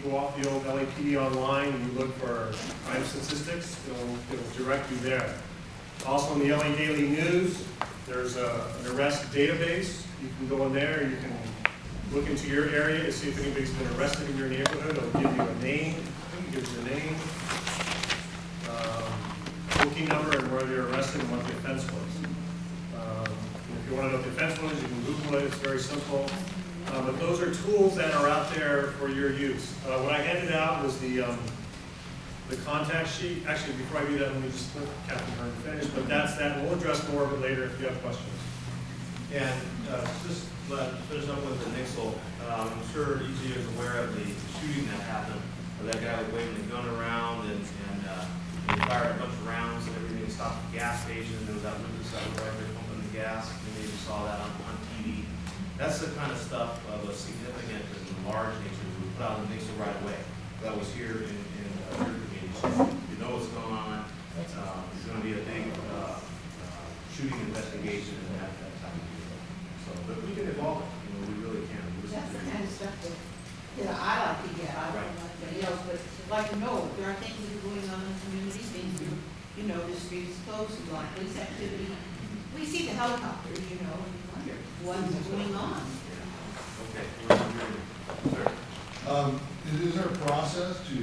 go off the old LAPD online and you look for crime statistics, it'll direct you there. Also in the LA Daily News, there's an arrest database. You can go in there, you can look into your area to see if anybody's been arrested in your neighborhood. It'll give you a name, it gives you a name, booking number, and where they're arrested and what the offense was. If you want to know what the offense was, you can Google it. It's very simple. But those are tools that are out there for your use. What I handed out was the contact sheet. Actually, before I do that, let me just let Captain Hearn finish. But that's that. We'll address more of it later if you have questions. And just to finish up with the Nixle, I'm sure each of you is aware of the shooting that happened. Where that guy was waving the gun around and he fired a bunch of rounds and everything. He stopped at the gas station. There was that witness that was right there pumping the gas. You maybe saw that on TV. That's the kind of stuff of a significant and large nature we put out in the Nixle right away. That was here in your community. So you know what's going on. It's going to be a big shooting investigation and that type of deal. So, but we can evolve it. You know, we really can. That's the kind of stuff that, I like to get. I don't know anybody else, but I'd like to know if there are things that are going on in the community, things that, the street is closed, a lot of police activity. We see the helicopters, and you wonder what's going on. Okay. Sir. It is our process to,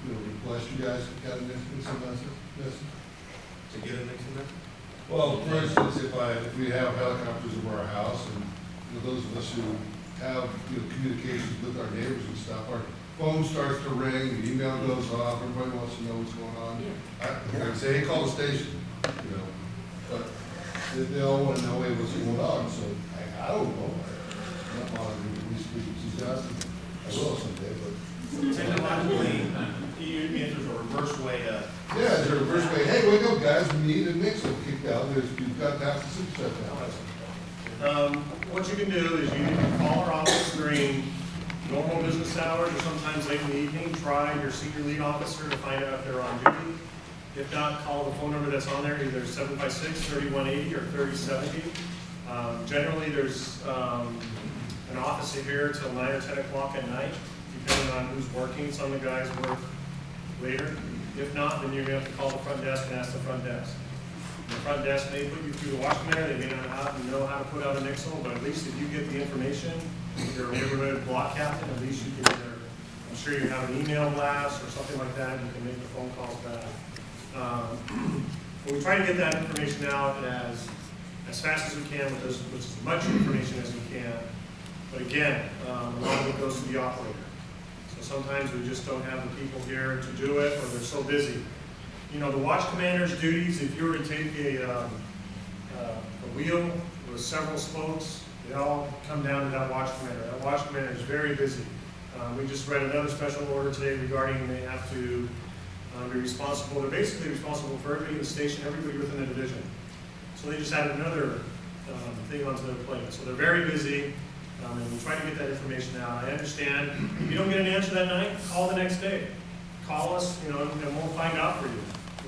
request you guys to get an instant message. To get a Nixle there? Well, for instance, if we have helicopters over our house, and those of us who have communications with our neighbors and stuff, our phone starts to ring, the email goes off, everybody wants to know what's going on. I say, hey, call the station, but they all want to know, hey, what's going on, so I don't know. I'm not monitoring the police frequencies, I will someday, but. Technologically, you mean there's a reverse way to. Yeah, there's a reverse way, hey, wake up guys, we need a Nixle kicked out, you've got to have the system shut down. What you can do is you can call our office during normal business hours or sometimes late in the evening. Try your senior lead officer to find out if they're on duty. If not, call the phone number that's on there, either 756-3180 or 3070. Generally, there's an officer here till 9 or 10 o'clock at night, depending on who's working. Some of the guys work later. If not, then you're going to have to call the front desk and ask the front desk. The front desk may put you through the watchman there. They may not know how to put out a Nixle, but at least if you get the information, if you're a neighborhood block captain, at least you can either, I'm sure you have an email blast or something like that, and you can make the phone calls back. But we try to get that information out as fast as we can with as much information as we can. But again, a lot of it goes to the operator. So sometimes we just don't have the people here to do it, or they're so busy. The watch commander's duties, if you were to take a wheel with several spokes, they all come down to that watch commander. That watch commander is very busy. We just read another special order today regarding they have to be responsible. They're basically responsible for everybody in the station, everybody within the division. So they just added another thing onto their plate. So they're very busy, and we try to get that information out. I understand if you don't get an answer that night, call the next day. Call us, and we'll find out for you.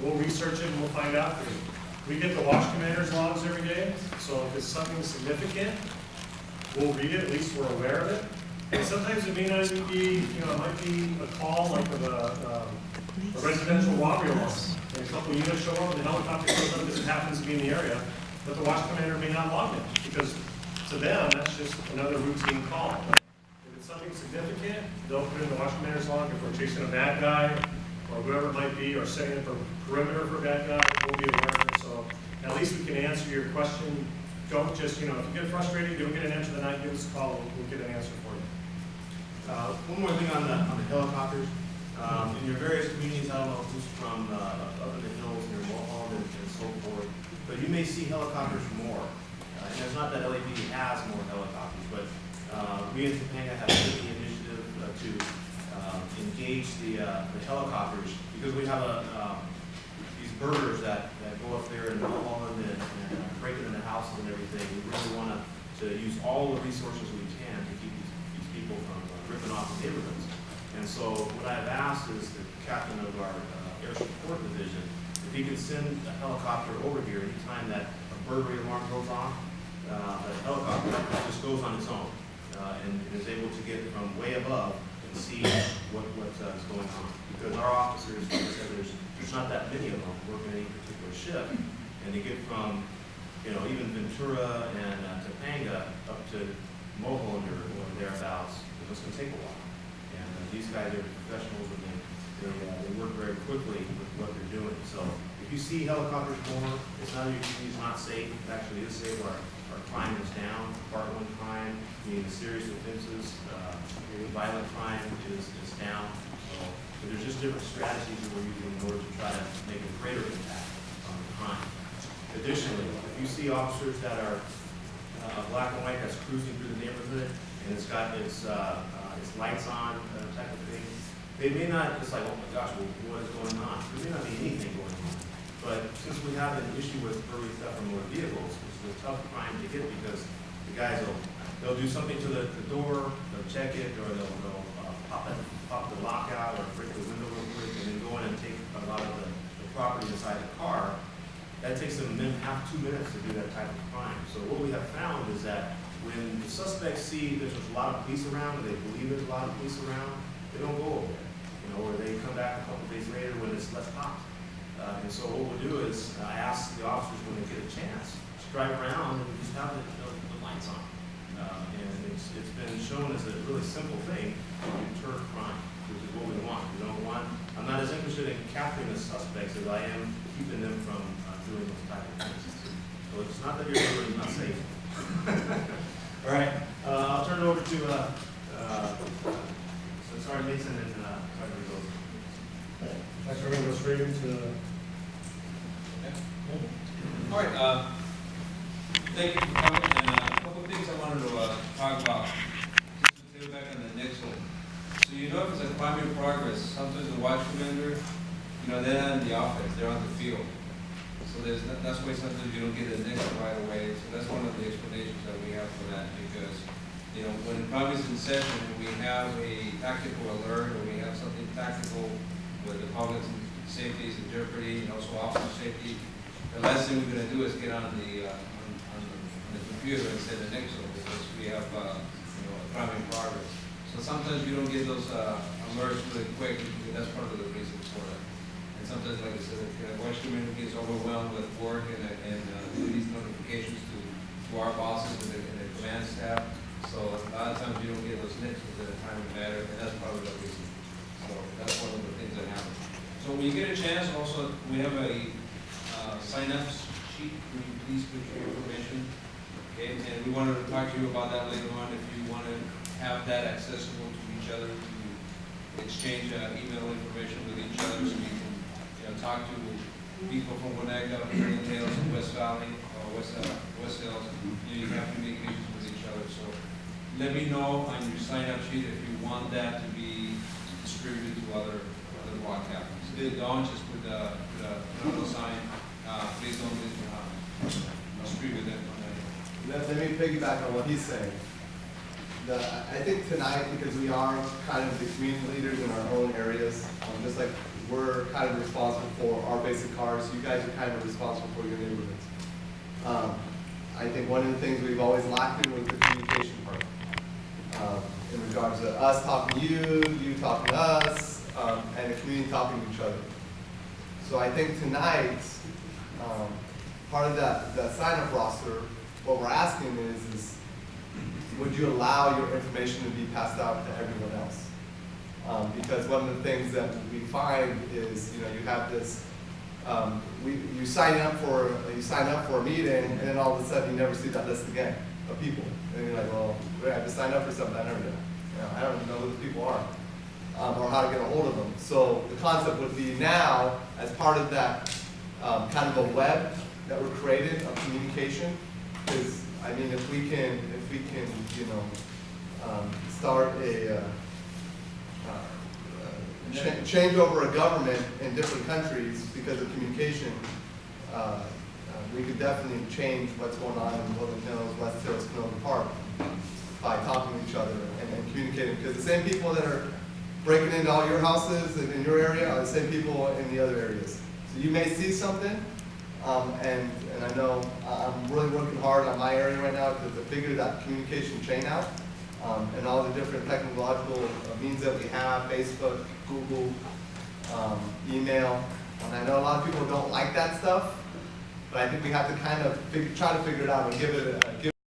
We'll research it and we'll find out for you. We get the watch commander's logs every day, so if it's something significant, we'll read it, at least we're aware of it. And sometimes it may not even be, it might be a call like of a residential robbery alarm. And a couple units show up, and the helicopter shows up because it happens to be in the area, but the watch commander may not log it, because to them, that's just another routine call. But if it's something significant, they'll put in the watch commander's log. If we're chasing a bad guy, or whoever it might be, or setting up a perimeter for a bad guy, we'll be aware of it. So at least we can answer your question. Don't just, if you get frustrated, you don't get an answer the night, give us a call, we'll get an answer for you. One more thing on the helicopters. In your various communities, I don't know who's from up in the hills near Mulholland and so forth, but you may see helicopters more. And it's not that LAPD has more helicopters, but we in Topanga have taken the initiative to engage the helicopters, because we have these burglars that go up there in Mulholland and break into houses and everything. We really want to use all the resources we can to keep these people from ripping off the neighborhoods. And so what I've asked is the captain of our air support division, if he could send a helicopter over here anytime that a burglary alarm goes off, the helicopter just goes on its own and is able to get from way above and see what going on. Because our officers, like I said, there's not that many of them working any particular shift, and they get from, even Ventura and Topanga up to Mulholland or thereabouts, it's going to take a while. And these guys are professionals, and they work very quickly with what they're doing. So if you see helicopters more, it's not that your community's not safe. It actually is safe. Our crime is down. Part 1 crime, meaning serious offenses, violent crime is down. So there's just different strategies that we're using in order to try to make a greater impact on the crime. Additionally, if you see officers that are black and white that's cruising through the neighborhood and it's got its lights on type of thing, they may not just like, oh my gosh, well, what is going on? There may not be anything going on. But since we have an issue with early theft from motor vehicles, it's a tough crime to get because the guys they'll do something to the door, they'll check it, or they'll pop the lock out or break the window real quick and then go in and take a lot of the property inside the car. That takes them 2 minutes to do that type of crime. So what we have found is that when the suspects see there's a lot of police around, or they believe there's a lot of police around, they don't go over there. Or they come back a couple days later when it's less hot. And so what we'll do is I ask the officers when they get a chance to drive around and just have the lights on. And it's been shown as a really simple thing to deter crime, which is what we want. We don't want. I'm not as interested in capturing the suspects as I am keeping them from doing those type of things. So it's not that your neighborhood is not safe. All right, I'll turn it over to Sergeant Mason and Sergeant Regosa. Thanks, we're going to go straight into. All right, thank you for coming, and a couple of things I wanted to talk about, just to take back on the next one. So if it's a crime in progress, sometimes the watch commander, they're not in the office, they're on the field. So that's why sometimes you don't get the next one right away. So that's one of the explanations that we have for that, because when the crime is in session, we have a tactical alert, or we have something tactical where the public's safety is in jeopardy, and also officer safety. The last thing we're going to do is get on the computer and say the next one, because we have a crime in progress. So sometimes you don't get those alerts really quick, and that's part of the reason for that. And sometimes, like I said, the watch commander gets overwhelmed with work and these notifications to our bosses and the command staff. So a lot of times you don't get those next within a timely manner, and that's probably the reason. So that's one of the things that happen. So when you get a chance, also we have a sign-up sheet. Will you please put your information? Okay, and we wanted to talk to you about that later on. If you want to have that accessible to each other, to exchange email information with each other, so you can talk to people from Winnetka, Vernon Hills, West Valley, or West Hills. You have communications with each other. So let me know on your sign-up sheet if you want that to be distributed to other block captains. Don't just put a little sign. Please don't distribute that. Let me piggyback on what he's saying. I think tonight, because we are kind of the community leaders in our own areas, just like we're kind of responsible for our basic cars, you guys are kind of responsible for your neighborhoods. I think one of the things we've always lacked in was the communication part. In regards to us talking to you talking to us, and the community talking to each other. So I think tonight, part of that sign-up roster, what we're asking is would you allow your information to be passed out to everyone else? Because one of the things that we find is, you have this, you sign up for a meeting, and then all of a sudden you never see that list again of people, and you're like, well, I just signed up for something I never did. I don't even know who the people are, or how to get a hold of them. So the concept would be now, as part of that kind of a web that we're creating of communication, is, I mean, if we can, start a change over a government in different countries because of communication, we could definitely change what's going on in Woodland Hills, West Hills, Canova Park by talking to each other and communicating. Because the same people that are breaking into all your houses and in your area are the same people in the other areas. So you may see something, and I know I'm really working hard on my area right now to figure that communication chain out. and all the different technological means that we have, Facebook, Google, email. And I know a lot of people don't like that stuff, but I think we have to kind of try to figure it out and give it